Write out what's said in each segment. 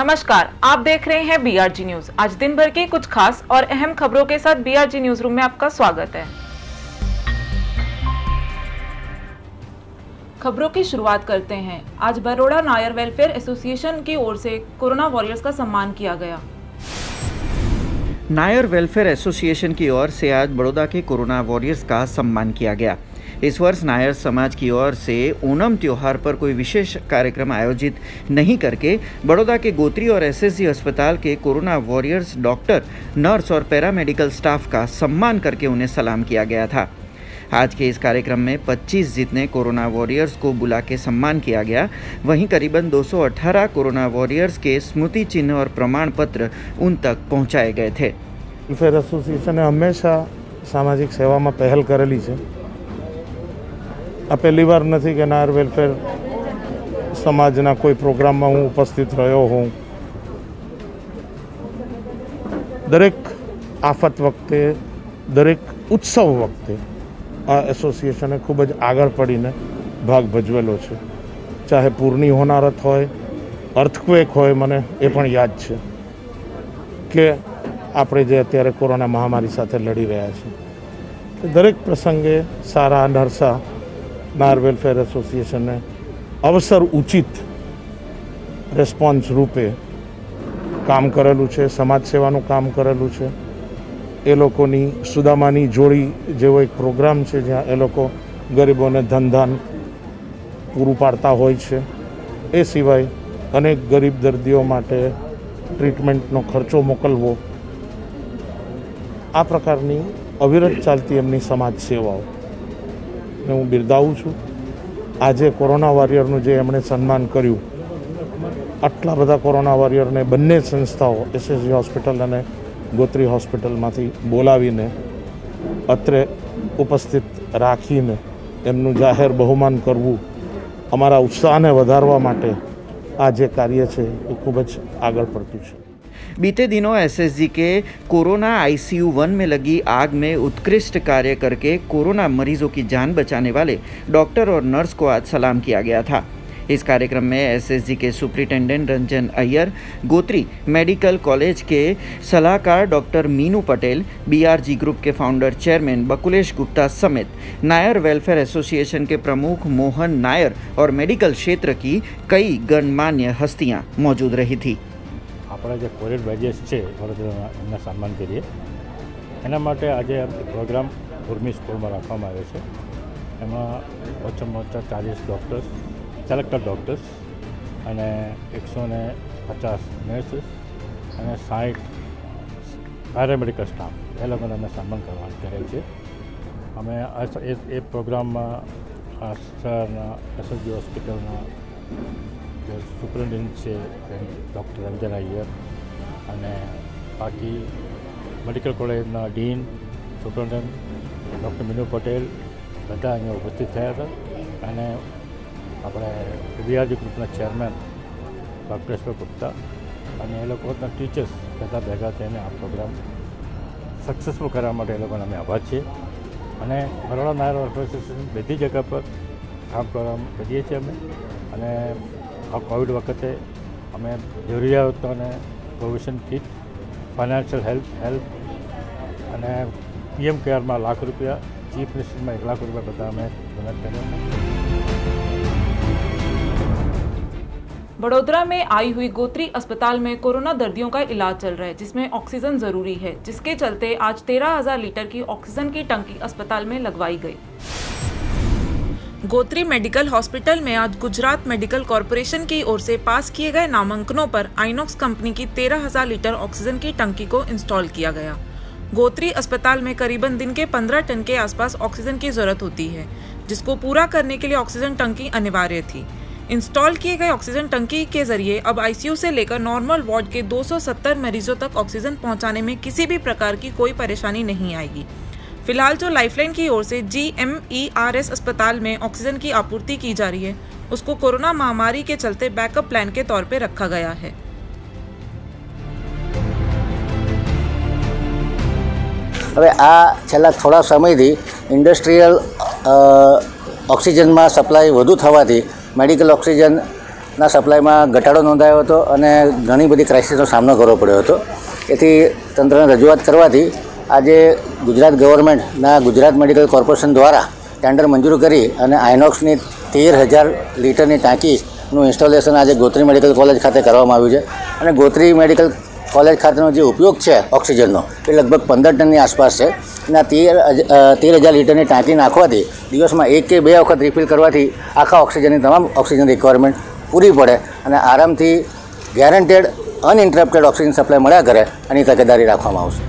नमस्कार, आप देख रहे हैं BRG न्यूज। आज दिन भर की कुछ खास और अहम खबरों के साथ BRG न्यूज रूम में आपका स्वागत है। खबरों की शुरुआत करते हैं। आज बड़ौदा नायर वेलफेयर एसोसिएशन की ओर से कोरोना वॉरियर्स का सम्मान किया गया। नायर वेलफेयर एसोसिएशन की ओर से आज बड़ौदा के कोरोना वॉरियर्स का सम्मान किया गया। इस वर्ष नायर समाज की ओर से ओणम त्योहार पर कोई विशेष कार्यक्रम आयोजित नहीं करके बड़ौदा के गोत्री और SSG अस्पताल के कोरोना वॉरियर्स डॉक्टर, नर्स और पैरामेडिकल स्टाफ का सम्मान करके उन्हें सलाम किया गया था। आज के इस कार्यक्रम में 25 जितने कोरोना वॉरियर्स को बुला के सम्मान किया गया। वहीं करीबन 218 कोरोना वॉरियर्स के स्मृति चिन्ह और प्रमाण पत्र उन तक पहुंचाए गए थे। वेलफेयर एसोसिएशन हमेशा सामाजिक सेवा में पहल करेली है। आ पहली बार नहीं कि नायर वेलफेर समाजना कोई प्रोग्राम में हूँ उपस्थित रह्यो हूँ। दरेक आफत वक्ते, दरेक उत्सव वक्ते आ एसोसिएशने खूब ज आगळ पड़ीने भाग भजवेलो छे। चाहे पूरनी होनारत होय, अर्थक्वेक होय, मने ए पण याद छे के આપણે જે અત્યારે કોરોના મહામારી સાથે લડી રહ્યા છીએ, દરેક પ્રસંગે સારા નરસા નાયર વેલફેર એસોસિએશને અવસર ઉચિત રેસ્પોન્સ રૂપે કામ કરેલું છે, સમાજ સેવાનું કામ કરેલું છે। એ લોકોની સુદામાની જોડી જેવો એક પ્રોગ્રામ છે જ્યાં એ લોકો ગરીબોને ધનધાન પૂરું પાડતા હોય છે। એ સિવાય અનેક ગરીબ દર્દીઓ માટે ટ્રીટમેન્ટનો ખર્ચો મોકલવો, આ પ્રકારની અવિરત ચાલતી એમની સમાજ સેવાઓને હું બિરદાવું છું। આજે કોરોના વોરિયરનું જે એમણે સન્માન કર્યું, આટલા બધા કોરોના વોરિયરને બંને સંસ્થાઓ SSG હોસ્પિટલ અને ગોત્રી હોસ્પિટલમાંથી બોલાવીને અત્રે ઉપસ્થિત રાખીને એમનું જાહેર બહુમાન કરવું અમારા ઉત્સાહને વધારવા માટે આ જે કાર્ય છે એ ખૂબ જ આગળ પડતું છે। बीते दिनों SSG के कोरोना ICU 1 में लगी आग में उत्कृष्ट कार्य करके कोरोना मरीजों की जान बचाने वाले डॉक्टर और नर्स को आज सलाम किया गया था। इस कार्यक्रम में SSG के superintendent Ranjan Iyer, Gotri medical college के सलाहकार doctor Meenu Patel, BRG group के फाउंडर चेयरमैन बकुलेश गुप्ता समेत नायर वेलफेयर एसोसिएशन के प्रमुख मोहन नायर और मेडिकल क्षेत्र की कई गणमान्य हस्तियां मौजूद रही थी। अपना जो कोविड वॉरियर्स है वडोदरा एमना सम्मान करिए एना माटे आजे प्रोग्राम उर्मी स्कूल में राखवामां आव्यो छे। एमां ओछामां ओछा 40 डॉक्टर्स, सेलेक्टेड डॉक्टर्स अने 150 नर्सिस अने 60 पैरामेडिकल स्टाफ ए लोकोने अमे सम्मान करवानुं करे छे। अमे ए प्रोग्राम में SSG हॉस्पिटलना जो सुप्रिंटेंडेंट है डॉक्टर रंजन अय्यर अने बाकी मेडिकल कॉलेजना dean, superintendent doctor Meenu Patel बधा अहीं उपस्थित थया हता अने अपने BRG ग्रुपना चेयरमेन डॉक्टर गुप्ता अने ए लोकोना टीचर्स बधा भेगा थईने आ प्रोग्राम सक्सेसफुल करवा माटे ए लोकोने अमे आभार छीए। अने बड़ौदा नायर वेलफेर एसोसिएशन बधी जगह पर काम करवा करीए छीए अमे अने आ कोविड वखते अमे जरूरियातोने प्रोविजन किट, फाइनेंशियल हेल्प अने PM केयर में लाख रुपया, चीफ मिनिस्टर में 1 लाख रुपया बधा अमे डोनेट कर्या। बड़ोदरा में आई हुई गोत्री अस्पताल में कोरोना दर्दियों का इलाज चल रहा है, जिसमें ऑक्सीजन जरूरी है, जिसके चलते आज 13,000 लीटर की ऑक्सीजन की टंकी अस्पताल में लगवाई गई। गोत्री मेडिकल हॉस्पिटल में आज गुजरात मेडिकल कॉरपोरेशन की ओर से पास किए गए नामांकनों पर आइनॉक्स कंपनी की 13,000 लीटर ऑक्सीजन की टंकी को इंस्टॉल किया गया। गोत्री अस्पताल में करीबन दिन के 15 टन के आसपास ऑक्सीजन की जरूरत होती है, जिसको पूरा करने के लिए ऑक्सीजन टंकी अनिवार्य थी। इंस्टॉल किए गए ऑक्सीजन टंकी के जरिए अब ICU से लेकर नॉर्मल वार्ड के 270 मरीजों तक ऑक्सीजन पहुंचाने में किसी भी प्रकार की कोई परेशानी नहीं आएगी। फिलहाल जो लाइफलाइन की ओर से GMERS अस्पताल में ऑक्सीजन की आपूर्ति की जा रही है, उसको कोरोना महामारी के चलते बैकअप प्लान के तौर पे रखा गया है। હવે આ છેલ્લા થોડા સમયથી ઇન્ડસ્ટ્રીયલ ઓક્સિજનમાં સપ્લાય વધુ થવાથી મેડિકલ ઓક્સિજન ના સપ્લાયમાં ઘટાડો નોંધાયો હતો અને ઘણી બધી ક્રાઇસિસનો સામનો કરવો પડ્યો હતો. એથી તંત્રને રજૂઆત કરવાથી આજે ગુજરાત ગવર્મેન્ટના ગુજરાત મેડિકલ કોર્પોરેશન દ્વારા ટેન્ડર મંજૂર કરી અને આઇનોક્સની 13,000 લીટરની ટાંકીનું ઇન્સ્ટોલેશન આજે ગોત્રી મેડિકલ કોલેજ ખાતે કરવામાં આવ્યું છે. અને ગોત્રી મેડિકલ કોલેજ ખાતેનો જે ઉપયોગ છે ઓક્સિજનનો એ લગભગ 15 ટનની આસપાસ છે. અને આ 13,000 લીટરની ટાંકી નાખવાથી દિવસમાં 1 કે 2 વખત રિફિલ કરવાથી આખા ઓક્સિજનની તમામ ઓક્સિજન રિક્વાયરમેન્ટ પૂરી પડે અને આરામથી ગેરંટેડ અનઇન્ટરપ્ટેડ ઓક્સિજન સપ્લાય મળ્યા કરે એની તકેદારી રાખવામાં આવશે.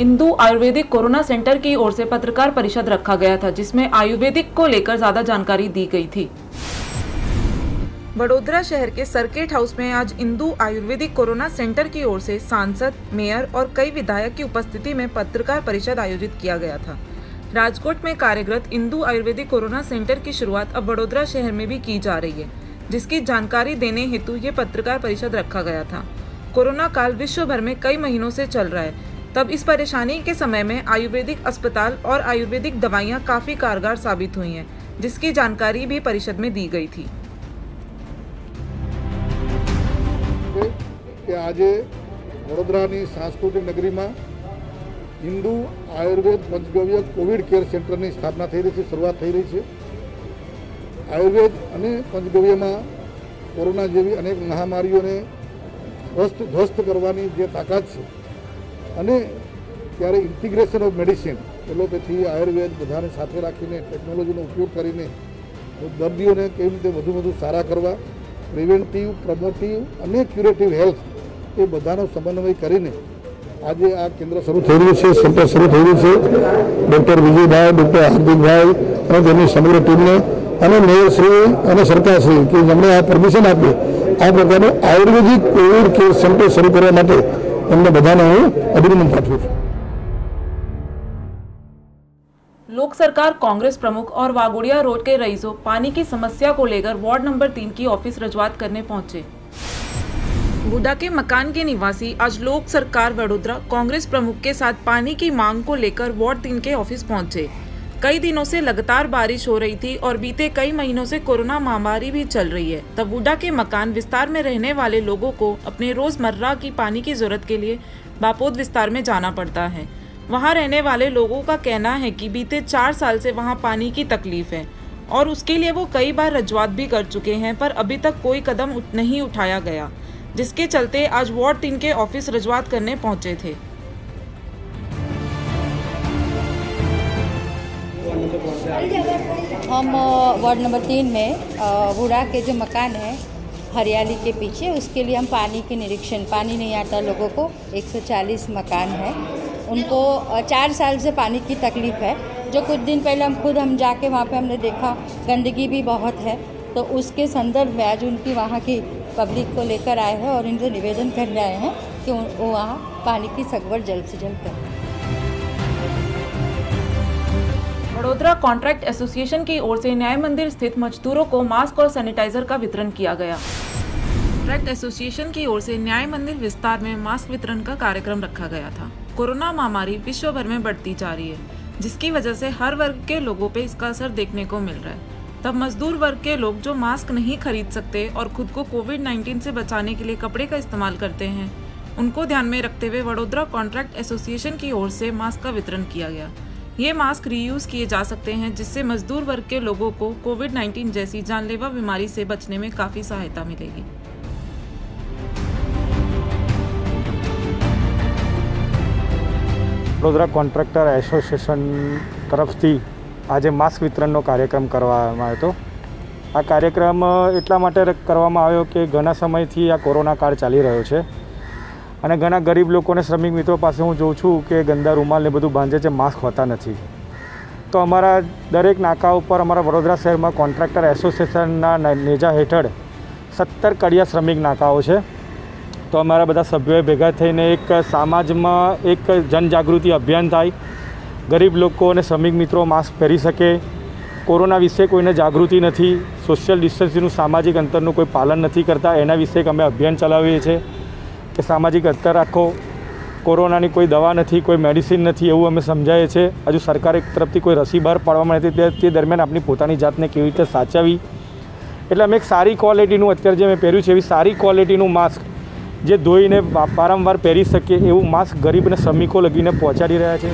इंदु आयुर्वेदिक कोरोना सेंटर की ओर से पत्रकार परिषद रखा गया था, जिसमें आयुर्वेदिक को लेकर ज्यादा जानकारी दी गई थी। वडोदरा शहर के सर्किट हाउस में आज इंदु आयुर्वेदिक कोरोना सेंटर की ओर से सांसद, मेयर और कई विधायक की उपस्थिति में पत्रकार परिषद आयोजित किया गया था। राजकोट में कार्यरत इंदु आयुर्वेदिक कोरोना सेंटर की शुरुआत अब वडोदरा शहर में भी की जा रही है, जिसकी जानकारी देने हेतु ये पत्रकार परिषद रखा गया था। कोरोना काल विश्व भर में कई महीनों से चल रहा है, तब इस परेशानी के समय में आयुर्वेदिक अस्पताल और आयुर्वेदिक दवाइयाँ काफ़ी कारगर साबित हुई हैं, जिसकी जानकारी भी परिषद में दी गई थी। कि आज वडोदरानी सांस्कृतिक नगरी में हिंदू आयुर्वेद पंचगव्य कोविड केयर सेंटर की स्थापना थई रही है, शुरुआत थई रही है। आयुर्वेद और पंचगव्य में कोरोना जेवी अनेक महामारीओं ने ध्वस्त करवानी जे ताकत है અને ત્યારે integration of medicine allopathy Ayurveda બધાને સાથે રાખીને ટેકનોલોજીનો ઉપયોગ કરીને દર્દીઓને કેવી રીતે વધુ સારા કરવા, પ્રિવેન્ટિવ, પ્રમોટિવ અને ક્યુરેટિવ હેલ્થ એ બધાનો સમન્વય કરીને આજે આ કેન્દ્ર શરૂ થઈ રહ્યું છે, સેન્ટર શરૂ થઈ રહ્યું છે। ડૉક્ટર વિજયભાઈ, ડૉક્ટર હાર્દિકભાઈ અને તેમની સમગ્ર ટીમને અને મેયરશ્રી અને સરકારશ્રી કે જેમણે આ પરમિશન આપી આ પ્રકારનું આયુર્વેદિક કોવિડ કેર સેન્ટર શરૂ કરવા માટે अभिनंदन पाठवुं छुं। लोक सरकार कांग्रेस प्रमुख और वागोड़िया रोड के रईसों पानी की समस्या को लेकर वार्ड नंबर 3 की ऑफिस रजूआत करने पहुंचे। वुडा के मकान के निवासी आज लोक सरकार वडोदरा कांग्रेस प्रमुख के साथ पानी की मांग को लेकर वार्ड 3 के ऑफिस पहुंचे। कई दिनों से लगातार बारिश हो रही थी और बीते कई महीनों से कोरोना महामारी भी चल रही है, तब वुडा के मकान विस्तार में रहने वाले लोगों को अपने रोजमर्रा की पानी की जरूरत के लिए बापोद विस्तार में जाना पड़ता है। वहां रहने वाले लोगों का कहना है कि बीते 4 साल से वहां पानी की तकलीफ है और उसके लिए वो कई बार रजूआत भी कर चुके हैं, पर अभी तक कोई कदम नहीं उठाया गया, जिसके चलते आज वार्ड 3 के ऑफिस रजूआत करने पहुंचे थे। हम वार्ड नंबर 3 में वुडा के जो मकान है हरियाली के पीछे, उसके लिए हम पानी के निरीक्षण, पानी नहीं आता लोगों को, 140 मकान है, उनको 4 साल से पानी की तकलीफ़ है। जो कुछ दिन पहले हम जाके वहाँ पे हमने देखा गंदगी भी बहुत है, तो उसके संदर्भ में आज उनकी वहाँ की पब्लिक को लेकर आए हैं और इनसे निवेदन करने आए हैं कि वो वहाँ पानी की सगवड़ जल्द से जल्द करें। वडोदरा कॉन्ट्रैक्ट एसोसिएशन की ओर से न्याय मंदिर स्थित मजदूरों को मास्क और सैनिटाइजर का वितरण किया गया। कॉन्ट्रैक्ट एसोसिएशन की ओर से न्याय मंदिर विस्तार में मास्क वितरण का कार्यक्रम रखा गया था। कोरोना महामारी विश्व भर में बढ़ती जा रही है, जिसकी वजह से हर वर्ग के लोगों पे इसका असर देखने को मिल रहा है। तब मजदूर वर्ग के लोग जो मास्क नहीं खरीद सकते और खुद को कोविड-19 से बचाने के लिए कपड़े का इस्तेमाल करते हैं, उनको ध्यान में रखते हुए वडोदरा कॉन्ट्रैक्ट एसोसिएशन की ओर से मास्क का वितरण किया गया। ये मास्क रीयूज किए जा सकते हैं, जिससे मजदूर वर्ग के लोगों को कोविड-19 जैसी जानलेवा बीमारी से बचने में काफ़ी सहायता मिलेगी। વડોદરા કોન્ટ્રાક્ટર એસોસિએશન તરફથી આજે માસ્ક વિતરણનો કાર્યક્રમ કરવામાં આવ્યો હતો। આ કાર્યક્રમ એટલા માટે કરવામાં આવ્યો કે ઘણા સમયથી આ કોરોના કાળ ચાલી રહ્યો છે અને ઘણા ગરીબ લોકોને શ્રમિક મિત્રો પાસે હું જોઉં છું કે ગંદા રૂમાલ ને બધું બાંધે છે, માસ્ક હોતા નથી। તો અમારા દરેક નાકા ઉપર અમારા વડોદરા શહેરમાં કોન્ટ્રાક્ટર એસોસિએશનના નેજા હેઠળ 17 કડિયા શ્રમિક નાકાઓ છે। તો અમારા બધા સભ્યોએ ભેગા થઈને એક સમાજમાં એક જનજાગૃતિ અભિયાન થાય, ગરીબ લોકો અને શ્રમિક મિત્રો માસ્ક પહેરી શકે। કોરોના વિશે કોઈને જાગૃતિ નથી, સોશિયલ ડિસ્ટન્સિંગનું સામાજિક અંતરનું કોઈ પાલન નથી કરતા, એના વિશે અમે અભિયાન ચલાવીએ છીએ કે સામાજિક અંતર રાખો, કોરોનાની કોઈ દવા નથી, કોઈ મેડિસિન નથી એવું અમે સમજાવીએ છીએ। હજુ સરકાર તરફથી કોઈ રસી બહાર પાડવામાં નથી, તે દરમિયાન આપણી પોતાની જાતને કેવી રીતે સાચવવી, એટલે અમે એક સારી ક્વોલિટીનું અત્યારે જે મેં પહેર્યું છે એવી સારી ક્વોલિટીનું માસ્ક જે ધોઈને વારંવાર પહેરી શકે એવું માસ્ક ગરીબ અને શ્રમિકો લગીને પહોંચાડી રહ્યા છે।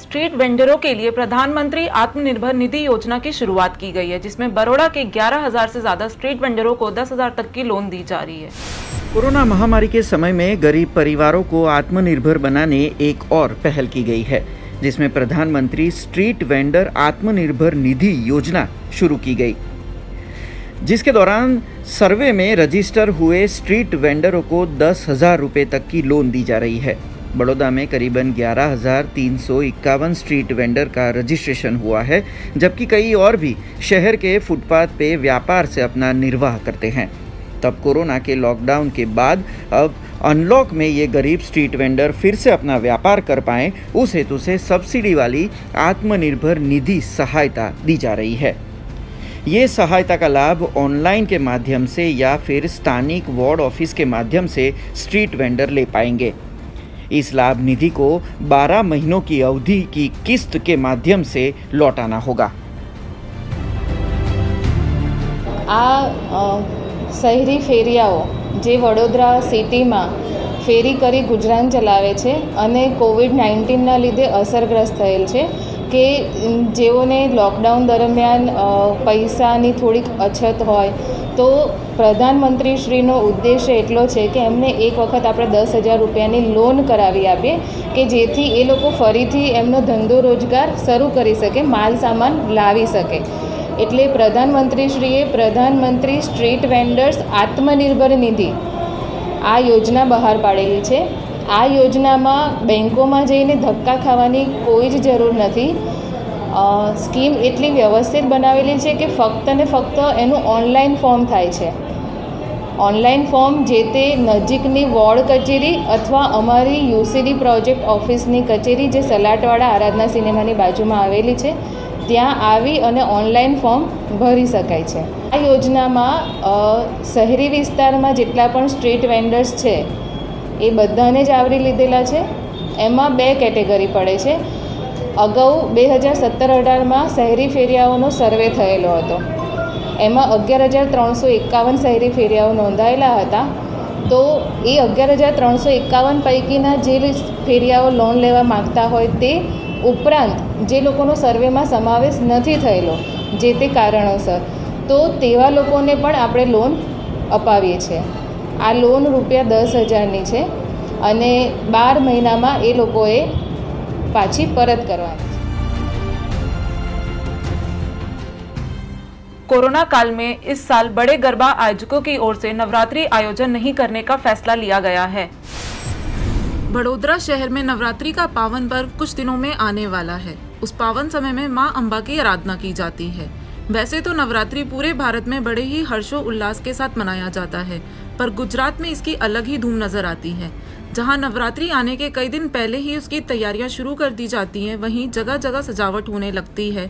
स्ट्रीट वेंडरों के लिए प्रधानमंत्री आत्मनिर्भर निधि योजना की शुरुआत की गई है, जिसमें बड़ौदा के 11,000 से ज्यादा स्ट्रीट वेंडरों को 10,000 तक की लोन दी जा रही है। कोरोना महामारी के समय में गरीब परिवारों को आत्मनिर्भर बनाने एक और पहल की गई है, जिसमें प्रधानमंत्री स्ट्रीट वेंडर आत्मनिर्भर निधि योजना शुरू की गई, जिसके दौरान सर्वे में रजिस्टर हुए स्ट्रीट वेंडरों को 10,000 रुपये तक की लोन दी जा रही है। बड़ौदा में करीबन 11,351 स्ट्रीट वेंडर का रजिस्ट्रेशन हुआ है, जबकि कई और भी शहर के फुटपाथ पे व्यापार से अपना निर्वाह करते हैं। तब कोरोना के लॉकडाउन के बाद अब अनलॉक में ये गरीब स्ट्रीट वेंडर फिर से अपना व्यापार कर पाएँ, उस हेतु से सब्सिडी वाली आत्मनिर्भर निधि सहायता दी जा रही है। ये सहायता का लाभ ऑनलाइन के माध्यम से या फिर स्थानिक वार्ड ऑफिस के माध्यम से स्ट्रीट वेंडर ले पाएंगे। इस लाभ निधि को 12 महीनों की अवधि की किस्त के माध्यम से लौटाना होगा। शहरी फेरियाओ जे वडोदरा सिटी में फेरी करी गुजरान चलावे छे अने कोविड-19 ना लीधे असरग्रस्त थयेल छे કે જેઓને લોકડાઉન દરમિયાન પૈસાની થોડીક અછત હોય તો પ્રધાનમંત્રીશ્રીનો ઉદ્દેશ્ય એટલો છે કે એમને એક વખત આપણે 10,000 રૂપિયાની લોન કરાવી આપીએ કે જેથી એ લોકો ફરીથી એમનો ધંધો રોજગાર શરૂ કરી શકે, માલ સામાન લાવી શકે। એટલે પ્રધાનમંત્રીશ્રીએ પ્રધાનમંત્રી સ્ટ્રીટ વેન્ડર્સ આત્મનિર્ભર નિધિ આ યોજના બહાર પાડેલી છે। આ યોજનામાં બેંકોમાં જઈને ધક્કા ખાવાની કોઈ જ જરૂર નથી। સ્કીમ એટલી વ્યવસ્થિત બનાવેલી છે કે ફક્ત ને ફક્ત એનું ઓનલાઈન ફોર્મ થાય છે। ઓનલાઈન ફોર્મ જે તે નજીકની વોર્ડ કચેરી અથવા અમારી યુસીડી પ્રોજેક્ટ ઓફિસની કચેરી જે સલાટવાડા આરાધના સિનેમાની બાજુમાં આવેલી છે ત્યાં આવી અને ઓનલાઈન ફોર્મ ભરી શકાય છે। આ યોજનામાં શહેરી વિસ્તારમાં જેટલા પણ સ્ટ્રીટ વેન્ડર્સ છે એ બધાને જ આવરી લીધેલા છે। એમાં 2 કેટેગરી પડે છે। અગાઉ 2017-18માં શહેરી ફેરિયાઓનો સર્વે થયેલો હતો, એમાં 11,351 શહેરી ફેરિયાઓ નોંધાયેલા હતા। તો એ 11,351 પૈકીના જે ફેરિયાઓ લોન લેવા માગતા હોય તે ઉપરાંત જે લોકોનો સર્વેમાં સમાવેશ નથી થયેલો જે તે કારણોસર, તો તેવા લોકોને પણ આપણે લોન અપાવીએ છીએ। આ લોન રૂપિયા 10,000ની છે અને 12 મહિનામાં એ લોકોએ પાછી પરત કરવાની છે। कोरोना काल में इस साल बड़े गरबा आयोजकों की ओर से नवरात्रि आयोजन नहीं करने का फैसला लिया गया है। बड़ोदरा शहर में नवरात्रि का पावन पर्व कुछ दिनों में आने वाला है। उस पावन समय में मां अंबा की आराधना की जाती है। वैसे तो नवरात्रि पूरे भारत में बड़े ही हर्षो उल्लास के साथ मनाया जाता है, पर गुजरात में इसकी अलग ही धूम नजर आती है। जहां नवरात्रि आने के कई दिन पहले ही उसकी तैयारियां शुरू कर दी जाती हैं, वहीं जगह जगह सजावट होने लगती है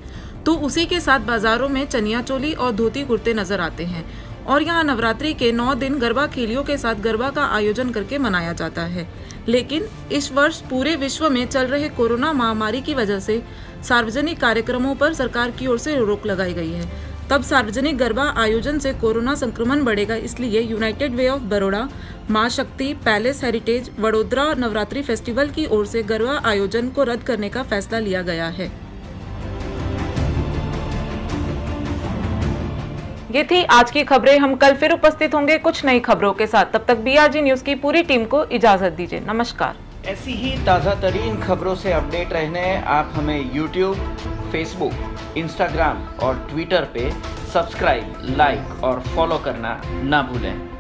तो उसी के साथ बाजारों में चनिया चोली और धोती कुर्ते नजर आते हैं। और यहाँ नवरात्रि के 9 दिन गरबा खेलियों के साथ गरबा का आयोजन करके मनाया जाता है। लेकिन इस वर्ष पूरे विश्व में चल रहे कोरोना महामारी की वजह से सार्वजनिक कार्यक्रमों पर सरकार की ओर से रोक लगाई गई है। तब सार्वजनिक गरबा आयोजन से कोरोना संक्रमण बढ़ेगा, इसलिए यूनाइटेड वे ऑफ बड़ौदा, मां शक्ति, palace heritage, Vadodara Navratri festival की ओर से गरबा आयोजन को रद्द करने का फैसला लिया गया है। ये थी आज की खबरें। हम कल फिर उपस्थित होंगे कुछ नई खबरों के साथ। तब तक BRG न्यूज की पूरी टीम को इजाजत दीजिए। नमस्कार। ऐसी ही ताज़ा तरीन खबरों से अपडेट रहने आप हमें YouTube, Facebook, Instagram और Twitter पे सब्सक्राइब, लाइक और फॉलो करना ना भूलें।